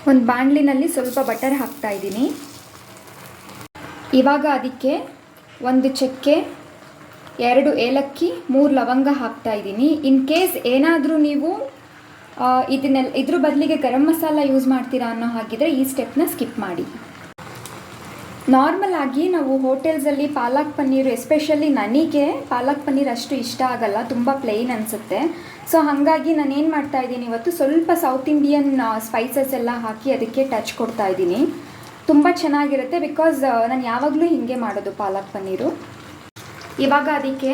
ಒಂದು ಬಾಣಲಿನಲ್ಲಿ ಸ್ವಲ್ಪ ಬಟರ್ ಹಾಕ್ತಾ ಇದ್ದೀನಿ. ಇವಾಗ ಅದಕ್ಕೆ 1 ಚಕ್ಕೆ, 2 ಏಲಕ್ಕಿ, 3 ಲವಂಗ ಹಾಕ್ತಾ ಇದ್ದೀನಿ. ಇನ್ ಕೇಸ್ ಏನಾದರೂ ನೀವು ಇದ್ರ ಬದಲಿಗೆ ಗರಂ ಮಸಾಲ ಯೂಸ್ ಮಾಡ್ತೀರಾ ಅನ್ನೋ ಹಾಗಿದ್ರೆ ಈ ಸ್ಟೆಪ್ನ ಸ್ಕಿಪ್ ಮಾಡಿ. ನಾರ್ಮಲ್ ಆಗಿ ನಾವು ಹೋಟೆಲ್ಸಲ್ಲಿ ಪಾಲಕ್ ಪನ್ನೀರು, ಎಸ್ಪೆಷಲಿ ನನಗೆ ಪಾಲಕ್ ಪನ್ನೀರ್ ಅಷ್ಟು ಇಷ್ಟ ಆಗಲ್ಲ, ತುಂಬ ಪ್ಲೇನ್ ಅನಿಸುತ್ತೆ. ಸೊ ಹಾಗಾಗಿ ನಾನು ಏನು ಮಾಡ್ತಾ ಇದ್ದೀನಿ ಇವತ್ತು, ಸ್ವಲ್ಪ ಸೌತ್ ಇಂಡಿಯನ್ ಸ್ಪೈಸಸ್ ಎಲ್ಲ ಹಾಕಿ ಅದಕ್ಕೆ ಟಚ್ ಕೊಡ್ತಾ ಇದ್ದೀನಿ. ತುಂಬ ಚೆನ್ನಾಗಿರುತ್ತೆ. ಬಿಕಾಸ್ ನಾನು ಯಾವಾಗಲೂ ಹೀಗೆ ಮಾಡೋದು ಪಾಲಕ್ ಪನ್ನೀರು. ಇವಾಗ ಅದಕ್ಕೆ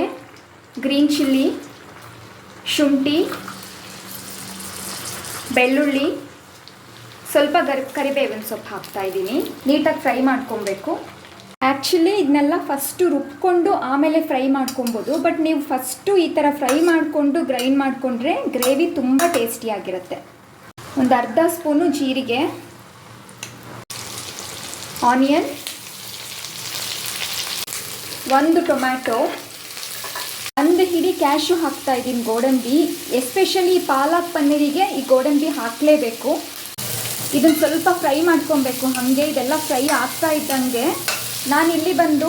ಗ್ರೀನ್ ಚಿಲ್ಲಿ, ಶುಂಠಿ, ಬೆಳ್ಳುಳ್ಳಿ, ಸ್ವಲ್ಪ ಕರಿಬೇವಿನ ಸೊಪ್ಪು ಹಾಕ್ತಾ ಇದ್ದೀನಿ. ನೀಟಾಗಿ ಫ್ರೈ ಮಾಡ್ಕೊಬೇಕು. ಆ್ಯಕ್ಚುಲಿ ಇದನ್ನೆಲ್ಲ ಫಸ್ಟು ರುಬ್ಕೊಂಡು ಆಮೇಲೆ ಫ್ರೈ ಮಾಡ್ಕೊಬೋದು. ಬಟ್ ನೀವು ಫಸ್ಟು ಈ ಥರ ಫ್ರೈ ಮಾಡಿಕೊಂಡು ಗ್ರೈಂಡ್ ಮಾಡಿಕೊಂಡ್ರೆ ಗ್ರೇವಿ ತುಂಬ ಟೇಸ್ಟಿಯಾಗಿರುತ್ತೆ. ಒಂದು ಅರ್ಧ ಸ್ಪೂನು ಜೀರಿಗೆ, ಆನಿಯನ್, 1 ಟೊಮ್ಯಾಟೊ, 1 ಹಿಡಿ ಕ್ಯಾಶು ಹಾಕ್ತಾ ಇದ್ದೀನಿ. ಗೋಡಂಬಿ, ಎಸ್ಪೆಷಲಿ ಪಾಲಕ್ ಪನ್ನೀರಿಗೆ ಈ ಗೋಡಂಬಿ ಹಾಕಲೇಬೇಕು. ಇದನ್ನು ಸ್ವಲ್ಪ ಫ್ರೈ ಮಾಡ್ಕೊಬೇಕು. ಹಾಗೆ ಇದೆಲ್ಲ ಫ್ರೈ ಆಗ್ತಾ ಇದ್ದಂಗೆ ನಾನಿಲ್ಲಿ ಬಂದು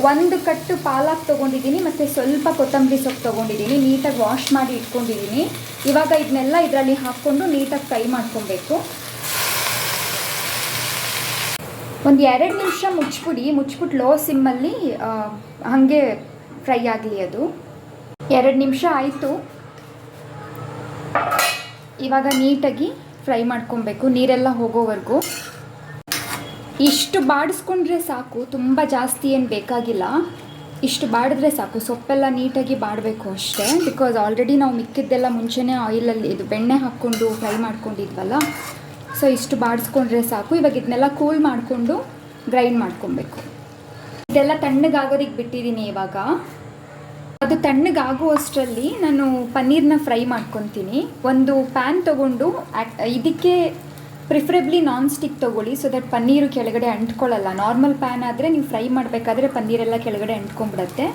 1 ಕಟ್ಟು ಪಾಲಕ್ ತೊಗೊಂಡಿದ್ದೀನಿ ಮತ್ತು ಸ್ವಲ್ಪ ಕೊತ್ತಂಬರಿ ಸೊಪ್ಪು ತೊಗೊಂಡಿದ್ದೀನಿ. ನೀಟಾಗಿ ವಾಶ್ ಮಾಡಿ ಇಟ್ಕೊಂಡಿದ್ದೀನಿ. ಇವಾಗ ಇದನ್ನೆಲ್ಲ ಇದರಲ್ಲಿ ಹಾಕ್ಕೊಂಡು ನೀಟಾಗಿ ಫ್ರೈ ಮಾಡ್ಕೊಬೇಕು. ಒಂದು 2 ನಿಮಿಷ ಮುಚ್ಚಿಬಿಟ್ಟು ಲೋ ಸಿಮ್ಮಲ್ಲಿ ಹಾಗೆ ಫ್ರೈ ಆಗಲಿ. ಅದು 2 ನಿಮಿಷ ಆಯಿತು. ಇವಾಗ ನೀಟಾಗಿ ಫ್ರೈ ಮಾಡ್ಕೊಬೇಕು, ನೀರೆಲ್ಲ ಹೋಗೋವರೆಗೂ. ಇಷ್ಟು ಬಾಡಿಸ್ಕೊಂಡ್ರೆ ಸಾಕು, ತುಂಬ ಜಾಸ್ತಿ ಏನು ಬೇಕಾಗಿಲ್ಲ. ಇಷ್ಟು ಬಾಡಿದ್ರೆ ಸಾಕು. ಸೊಪ್ಪೆಲ್ಲ ನೀಟಾಗಿ ಬಾಡಬೇಕು ಅಷ್ಟೇ. ಬಿಕಾಸ್ ಆಲ್ರೆಡಿ ನಾವು ಮಿಕ್ಕಿದ್ದೆಲ್ಲ ಮುಂಚೆನೇ ಆಯಿಲಲ್ಲಿ ಬೆಣ್ಣೆ ಹಾಕ್ಕೊಂಡು ಫ್ರೈ ಮಾಡ್ಕೊಂಡಿದ್ವಲ್ಲ. ಸೊ ಇಷ್ಟು ಬಾಡಿಸ್ಕೊಂಡ್ರೆ ಸಾಕು. ಇವಾಗ ಇದನ್ನೆಲ್ಲ ಕೂಲ್ ಮಾಡಿಕೊಂಡು ಗ್ರೈಂಡ್ ಮಾಡ್ಕೊಬೇಕು. ಇದೆಲ್ಲ ತಣ್ಣಗಾಗೋದಕ್ಕೆ ಬಿಟ್ಟಿದ್ದೀನಿ. ಇವಾಗ ಅದು ತಣ್ಣಗಾಗುವಷ್ಟರಲ್ಲಿ ನಾನು ಪನ್ನೀರನ್ನ ಫ್ರೈ ಮಾಡ್ಕೊತೀನಿ. ಒಂದು ಪ್ಯಾನ್ ತೊಗೊಂಡು ಇದಕ್ಕೆ ಪ್ರಿಫರೆಬ್ಲಿ ನಾನ್ ಸ್ಟಿಕ್ ತೊಗೊಳ್ಳಿ, ಸೊ ದಟ್ ಪನ್ನೀರು ಕೆಳಗಡೆ ಅಂಟ್ಕೊಳ್ಳಲ್ಲ. ನಾರ್ಮಲ್ ಪ್ಯಾನ್ ಆದರೆ ನೀವು ಫ್ರೈ ಮಾಡಬೇಕಾದ್ರೆ ಪನ್ನೀರೆಲ್ಲ ಕೆಳಗಡೆ ಅಂಟ್ಕೊಂಡ್ಬಿಡುತ್ತೆ.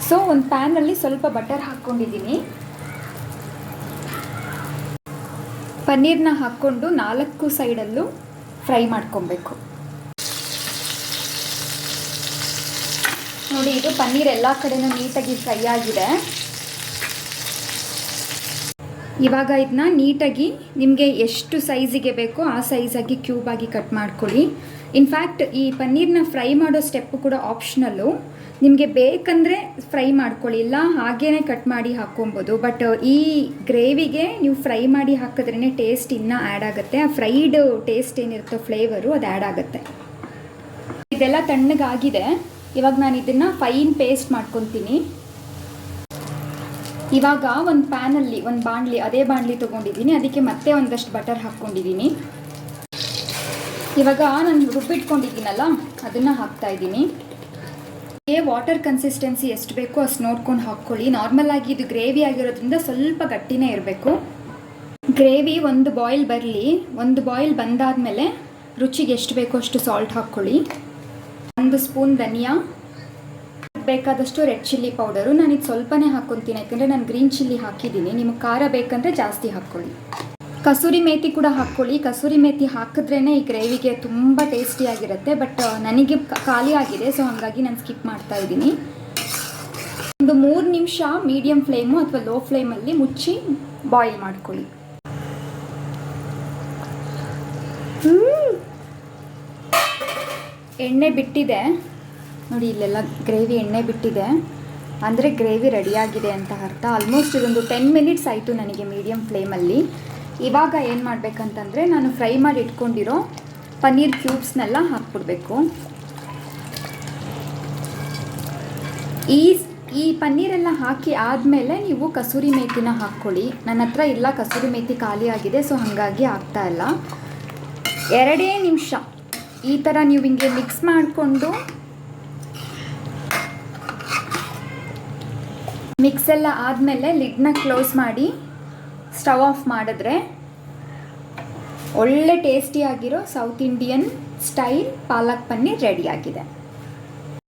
ಸೊ ಒಂದು ಪ್ಯಾನಲ್ಲಿ ಸ್ವಲ್ಪ ಬಟರ್ ಹಾಕ್ಕೊಂಡಿದ್ದೀನಿ. ಪನ್ನೀರನ್ನ ಹಾಕ್ಕೊಂಡು 4 ಸೈಡಲ್ಲೂ ಫ್ರೈ ಮಾಡ್ಕೊಬೇಕು. ನೋಡಿ, ಇದು ಪನ್ನೀರ್ ಎಲ್ಲ ಕಡೆನೂ ನೀಟಾಗಿ ಫ್ರೈ ಆಗಿದೆ. ಇವಾಗ ಇದನ್ನ ನೀಟಾಗಿ ನಿಮಗೆ ಎಷ್ಟು ಸೈಜಿಗೆ ಬೇಕೋ ಆ ಸೈಜಾಗಿ ಕ್ಯೂಬಾಗಿ ಕಟ್ ಮಾಡ್ಕೊಳ್ಳಿ. ಇನ್ಫ್ಯಾಕ್ಟ್ ಈ ಪನ್ನೀರನ್ನ ಫ್ರೈ ಮಾಡೋ ಸ್ಟೆಪ್ಪು ಕೂಡ ಆಪ್ಷನಲ್ಲು. ನಿಮಗೆ ಬೇಕಂದರೆ ಫ್ರೈ ಮಾಡ್ಕೊಳ್ಳಿ, ಇಲ್ಲ ಹಾಗೇ ಕಟ್ ಮಾಡಿ ಹಾಕ್ಕೊಬೋದು. ಬಟ್ ಈ ಗ್ರೇವಿಗೆ ನೀವು ಫ್ರೈ ಮಾಡಿ ಹಾಕಿದ್ರೇ ಟೇಸ್ಟ್ ಇನ್ನೂ ಆ್ಯಡ್ ಆಗುತ್ತೆ. ಆ ಫ್ರೈಡ್ ಟೇಸ್ಟ್ ಏನಿರುತ್ತೋ ಫ್ಲೇವರು ಅದು ಆ್ಯಡ್ ಆಗುತ್ತೆ. ಇದೆಲ್ಲ ತಣ್ಣಗಾಗಿದೆ. ಇವಾಗ ನಾನು ಇದನ್ನು ಫೈನ್ ಪೇಸ್ಟ್ ಮಾಡ್ಕೊತೀನಿ. ಇವಾಗ ಒಂದು ಪ್ಯಾನಲ್ಲಿ ಅದೇ ಬಾಣಲಿ ತೊಗೊಂಡಿದ್ದೀನಿ. ಅದಕ್ಕೆ ಮತ್ತೆ ಒಂದಷ್ಟು ಬಟರ್ ಹಾಕ್ಕೊಂಡಿದ್ದೀನಿ. ಇವಾಗ ನಾನು ರುಬ್ಬಿಟ್ಕೊಂಡಿದ್ದೀನಲ್ಲ ಅದನ್ನು ಹಾಕ್ತಾ ಇದ್ದೀನಿ. ವಾಟರ್ ಕನ್ಸಿಸ್ಟೆನ್ಸಿ ಎಷ್ಟು ಬೇಕೋ ಅಷ್ಟು ನೋಡ್ಕೊಂಡು ಹಾಕ್ಕೊಳ್ಳಿ. ನಾರ್ಮಲ್ ಆಗಿ ಇದು ಗ್ರೇವಿ ಆಗಿರೋದ್ರಿಂದ ಸ್ವಲ್ಪ ಗಟ್ಟಿನೇ ಇರಬೇಕು. ಗ್ರೇವಿ ಒಂದು ಬಾಯ್ಲ್ ಬರಲಿ. ಒಂದು ಬಾಯ್ಲ್ ಬಂದಾದಮೇಲೆ ರುಚಿಗೆ ಎಷ್ಟು ಬೇಕೋ ಅಷ್ಟು ಸಾಲ್ಟ್ ಹಾಕ್ಕೊಳ್ಳಿ. 1 ಸ್ಪೂನ್ ಧನಿಯಾ, ಬೇಕಾದಷ್ಟು ರೆಡ್ ಚಿಲ್ಲಿ ಪೌಡರು. ನಾನು ಇದು ಸ್ವಲ್ಪನೇ ಹಾಕ್ಕೊತೀನಿ, ಯಾಕಂದರೆ ನಾನು ಗ್ರೀನ್ ಚಿಲ್ಲಿ ಹಾಕಿದ್ದೀನಿ. ನಿಮಗೆ ಖಾರ ಬೇಕಂದರೆ ಜಾಸ್ತಿ ಹಾಕ್ಕೊಳ್ಳಿ. ಕಸೂರಿ ಮೇಥಿ ಕೂಡ ಹಾಕ್ಕೊಳ್ಳಿ. ಕಸೂರಿ ಮೇಥಿ ಹಾಕಿದ್ರೇ ಈ ಗ್ರೇವಿಗೆ ತುಂಬ ಟೇಸ್ಟಿಯಾಗಿರುತ್ತೆ. ಬಟ್ ನನಗೆ ಖಾಲಿ ಆಗಿದೆ, ಸೊ ಹಾಗಾಗಿ ನಾನು ಸ್ಕಿಪ್ ಮಾಡ್ತಾ ಇದ್ದೀನಿ. ಒಂದು 3 ನಿಮಿಷ ಮೀಡಿಯಮ್ ಫ್ಲೇಮು ಅಥವಾ ಲೋ ಫ್ಲೇಮಲ್ಲಿ ಮುಚ್ಚಿ ಬಾಯ್ಲ್ ಮಾಡ್ಕೊಳ್ಳಿ. ಎಣ್ಣೆ ಬಿಟ್ಟಿದೆ ನೋಡಿ, ಇಲ್ಲೆಲ್ಲ ಗ್ರೇವಿ ಎಣ್ಣೆ ಬಿಟ್ಟಿದೆ ಅಂದರೆ ಗ್ರೇವಿ ರೆಡಿಯಾಗಿದೆ ಅಂತ ಅರ್ಥ. ಆಲ್ಮೋಸ್ಟ್ ಇದೊಂದು 10 ಮಿನಿಟ್ಸ್ ಆಯಿತು ನನಗೆ ಮೀಡಿಯಮ್ ಫ್ಲೇಮಲ್ಲಿ. ಇವಾಗ ಏನು ಮಾಡಬೇಕಂತಂದರೆ ನಾನು ಫ್ರೈ ಮಾಡಿ ಇಟ್ಕೊಂಡಿರೋ ಪನ್ನೀರ್ ಕ್ಯೂಬ್ಸ್ನೆಲ್ಲ ಹಾಕ್ಬಿಡ್ಬೇಕು. ಈ ಪನ್ನೀರೆಲ್ಲ ಹಾಕಿ ಆದಮೇಲೆ ನೀವು ಕಸೂರಿ ಮೇಥಿನ ಹಾಕ್ಕೊಳ್ಳಿ. ನನ್ನ ಹತ್ರ ಇಲ್ಲ, ಕಸೂರಿ ಮೇಥಿ ಖಾಲಿ ಆಗಿದೆ, ಸೊ ಹಾಗಾಗಿ ಆಗ್ತಾಯಿಲ್ಲ. 2 ನಿಮಿಷ ಈ ಥರ ನೀವು ಹಿಂಗೆ ಮಿಕ್ಸ್ ಮಾಡಿಕೊಂಡು ಮಿಕ್ಸ್ ಎಲ್ಲ ಆದಮೇಲೆ ಲಿಡ್ನ ಕ್ಲೋಸ್ ಮಾಡಿ ಸ್ಟವ್ ಆಫ್ ಮಾಡಿದ್ರೆ ಒಳ್ಳೆ ಟೇಸ್ಟಿಯಾಗಿರೋ south Indian style palak paneer ರೆಡಿಯಾಗಿದೆ.